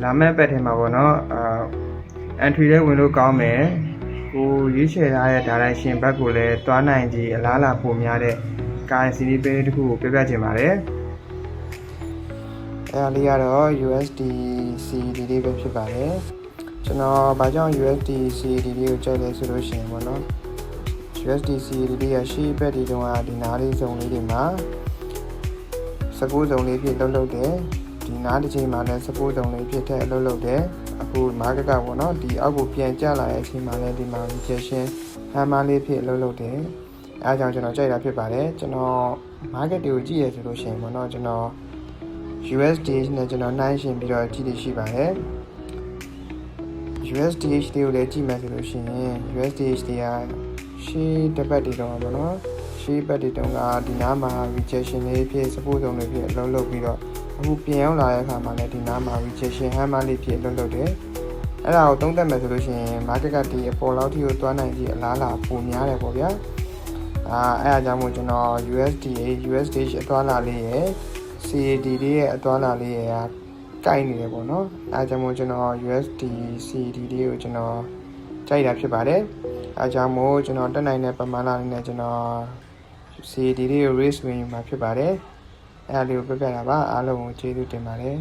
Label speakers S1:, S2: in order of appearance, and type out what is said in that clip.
S1: လာမဲ့ပတ်ထဲမှာပေါ့နော်entry လေးဝင်လို့ကောင်းမယ်ကိုရွေးချယ်ထားတဲ့ direction ဘက်ကိုလည်းတွားနိုင်ကြီးအလားလာပိုများတဲ့ currency လေးတစ်ခုကိုပြပြချင်ပါတယ်အဲ့ဒါလေးကတော့ USDCD လေးပဲဖြစ်ပါတယ်ကျွန်တော်ဘာကြောင့် USDCD လေးကိုကြိုက်လဲဆိုလို့ရှိရင်ပေါ့နော် USDCD လေးရရှိဘက်ဒီတုန်းကဒီနားလေးစုံလေးတွေမှာ19စုံလေးဖြစ်လုပ်တယ်ဒီနားတစ်ချိန်မှာလည်း19စုံလေးဖြစ်တဲ့အလုပ်လုပ်တယ်အခု market ကပေါ့နော်ဒီအောက်ကိုပြန်ကျလာတဲ့အချိန်မှာလည်းဒီမှာ rejection hammer လေးဖြစ်အလုပ်လုပ်တယ်အဲအကြောင်းကျွန်တော်ကြိုက်တာဖြစ်ပါတယ်ကျွန်တော် market တွေကိုကြည့်ရဆိုလို့ရှိရင်ပေါ့နော်ကျွန်တော် USDH နဲ့ကျွန်တော်နှိုင်းယှဉ်ပြီးတော့ကြည့်လို့ရှိပါတယ် USDH တွေကိုလည်းကြည့်မယ်ဆိုလို့ရှိရင် USDH တွေကရှေ့တစ်ပတ်တွေတော့ပေါ့နော်ရှေ့ပတ်တွေတုန်းကဒီနားမှာ rejection လေးဖြစ် support စုံလေးဖြစ်အလုပ်လုပ်ပြီးတော့အခုပြန်ရောက်လာတဲ့အခါမှာလည်းဒီနားမှာ rejection hammer လေးဖြစ်အလုပ်လုပ်တယ်အဲ့ဒါကိုသုံးသပ်မယ်ဆိုလို့ရှိရင် market ကဒီအပေါ်လောက်ထိကိုတွားနိုင်ပြီးအလားလာပိုများတယ်ပေါ့ဗျာအဲ့ဒါကြောင့်မို့ကျွန်တော် USDH အသွားလာလေးရယ် CAD လေးရဲ့အသွားလာလေးရယ်ကိုက်နေတယ်ပေါ့နော်အဲဒါကြောင့်မို့ကျွန်တော် USDCD လေးကိုကျွန်တော်ကြိုက်တာဖြစ်ပါတယ်အဲဒါကြောင့်မို့ကျွန်တော်တက်နိုင်တဲ့ပမာဏလေးနဲ့ကျွန်တော် CAD လေးကို raise ဝင်မှာဖြစ်ပါတယ်အဲ့ဒါလေးကိုပြပြတာပါအားလုံးကိုကျေးဇူးတင်ပါတယ်